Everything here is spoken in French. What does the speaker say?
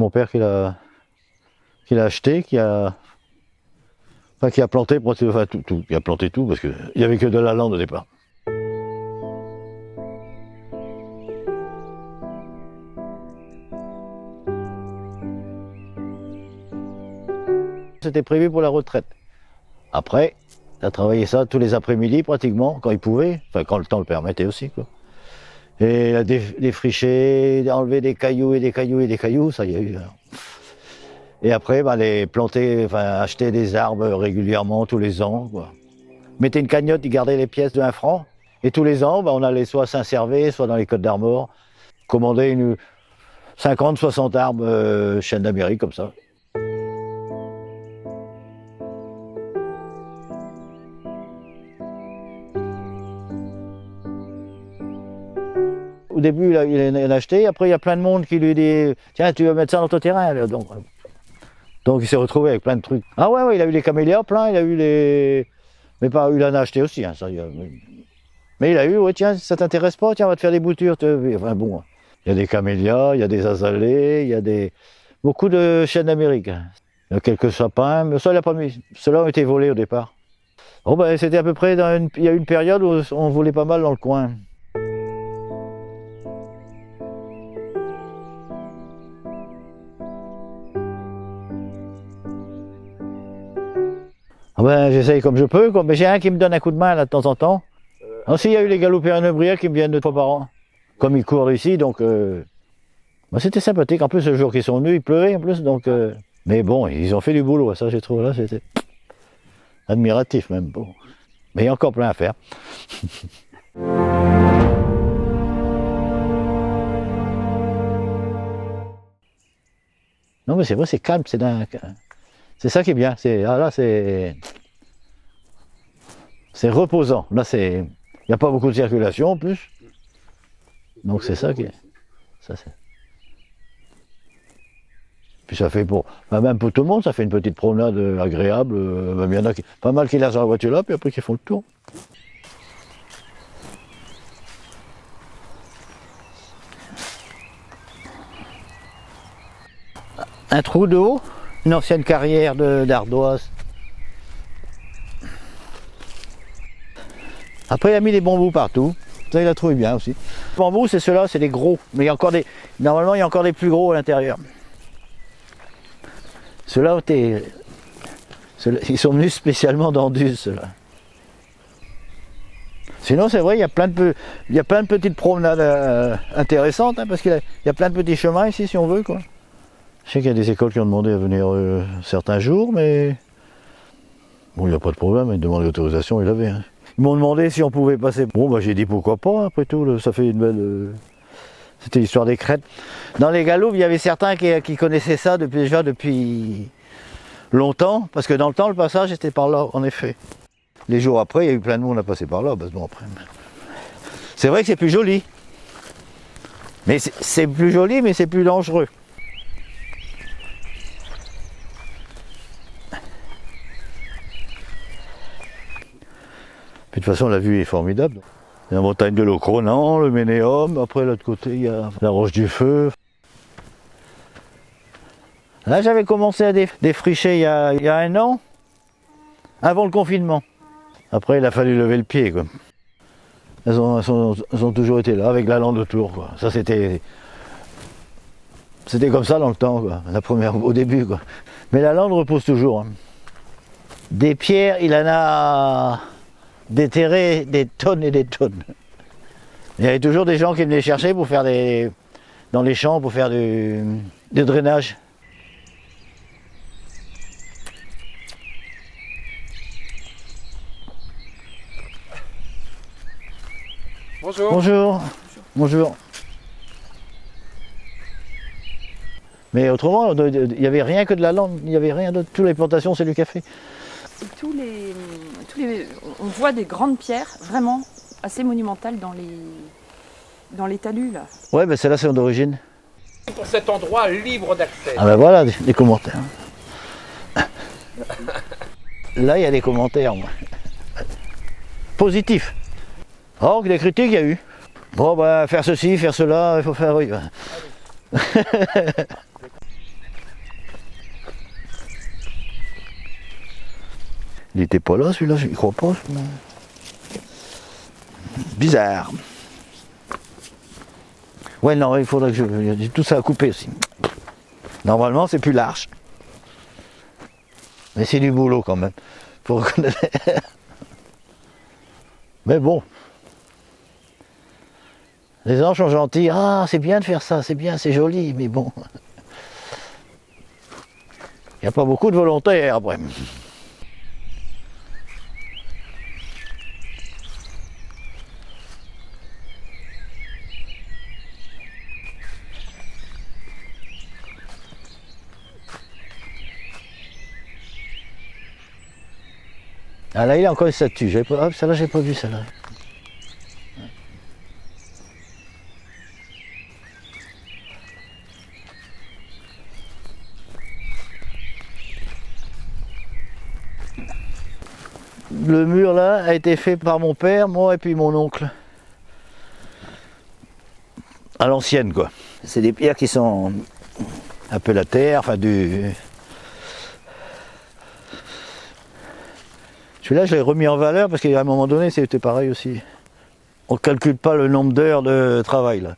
mon père qui l'a acheté, qui a planté, enfin, tout, qui a planté tout, parce qu'il n'y avait que de la lande au départ. C'était prévu pour la retraite. Après, il a travaillé ça tous les après-midi pratiquement, quand il pouvait, enfin quand le temps le permettait aussi, quoi. Et il a défriché, enlevé des cailloux et des cailloux et des cailloux, ça y a eu. Et après, les planter, enfin acheter des arbres régulièrement, tous les ans, quoi. Mettait une cagnotte, il gardait les pièces de 1 franc. Et tous les ans, on allait soit à Saint-Servais, soit dans les Côtes d'Armor, commander une 50, 60 arbres chênes d'Amérique, comme ça. Au début, il en a acheté, après il y a plein de monde qui lui dit « Tiens, tu vas mettre ça dans ton terrain ?» Donc il s'est retrouvé avec plein de trucs. Ah ouais, il a eu les camélias plein, il a eu les... Mais pas, il en a acheté aussi, hein, ça. Mais il a eu, ouais, tiens, ça t'intéresse pas, tiens, on va te faire des boutures. Enfin bon, il y a des camélias, il y a des azalées, il y a beaucoup de chênes d'Amérique. Il y a quelques sapins, mais ça, il n'a pas mis. Ceux-là ont été volés au départ. Bon, c'était à peu près, il y a eu une période où on volait pas mal dans le coin. J'essaye comme je peux, quoi. Mais j'ai un qui me donne un coup de main là de temps en temps. Aussi, il y a eu les galopérennes qui me viennent 2 fois par an. Comme ils courent ici, donc c'était sympathique. En plus, le jour qu'ils sont venus, il pleuvait en plus, donc. Mais bon, ils ont fait du boulot, ça j'ai trouvé là, c'était admiratif même. Bon. Mais il y a encore plein à faire. Non mais c'est vrai, c'est calme, c'est ça qui est bien. C'est reposant. Là, il n'y a pas beaucoup de circulation en plus. Donc c'est ça qui est. Puis ça fait même pour tout le monde, ça fait une petite promenade agréable. Il y en a pas mal qui laissent dans la voiture là, puis après qui font le tour. Un trou d'eau, une ancienne carrière d'ardoise. Après, il a mis des bambous partout. Ça, il a trouvé bien aussi. Les bambous, c'est ceux-là, c'est des gros. Mais il y a encore normalement, il y a encore des plus gros à l'intérieur. Ceux-là, ils sont venus spécialement d'Anduze, ceux-là. Sinon, c'est vrai, il y a plein de petites promenades intéressantes, hein, parce qu'il y a plein de petits chemins ici, si on veut, quoi. Je sais qu'il y a des écoles qui ont demandé à venir certains jours, mais bon, il n'y a pas de problème, ils demandaient l'autorisation, ils l'avaient. Hein. Ils m'ont demandé si on pouvait passer. Bon, j'ai dit pourquoi pas, après tout, ça fait une belle... C'était l'histoire des crêtes. Dans les galoupes, il y avait certains qui connaissaient ça déjà depuis longtemps, parce que dans le temps, le passage était par là, en effet. Les jours après, il y a eu plein de monde à passer par là, bon, après. C'est vrai que c'est plus joli. Mais c'est plus joli, mais c'est plus dangereux. De toute façon, la vue est formidable. Il y a la montagne de l'Ocronan, le Ménéum, après l'autre côté, il y a la Roche du Feu. Là, j'avais commencé à défricher il y a 1 an, avant le confinement. Après, il a fallu lever le pied, quoi. Elles ont toujours été là, avec la lande autour, quoi. Ça, c'était comme ça dans le temps, quoi. Au début, quoi. Mais la lande repose toujours. Hein. Des pierres, il en a... déterrer des tonnes et des tonnes. Il y avait toujours des gens qui venaient chercher pour faire dans les champs pour faire du drainage. Bonjour. Bonjour. Bonjour. Mais autrement, il n'y avait rien que de la lande, il n'y avait rien d'autre. Toutes les plantations, c'est du café. On voit des grandes pierres vraiment assez monumentales dans les talus là. Ouais, celles-là c'est d'origine. Pour cet endroit libre d'accès. Ah ben voilà, des commentaires. Là, il y a des commentaires, moi. Positifs. Or, des critiques, il y a eu. Bon, faire ceci, faire cela, il faut faire... Oui. Il était pas là celui-là, je ne crois pas. Bizarre. Ouais, non, il faudrait que je... Tout ça à couper aussi. Normalement, c'est plus large. Mais c'est du boulot quand même. Faut reconnaître. Mais bon. Les gens sont gentils. Ah, c'est bien de faire ça, c'est bien, c'est joli, mais bon. Il n'y a pas beaucoup de volontaires après. Ah là, il a encore une statue. Hop, celle-là, j'ai pas vu celle-là. Le mur là a été fait par mon père, moi et puis mon oncle. À l'ancienne quoi. C'est des pierres qui sont un peu la terre, enfin du... Celui-là, je l'ai remis en valeur parce qu'à un moment donné, c'était pareil aussi. On ne calcule pas le nombre d'heures de travail là.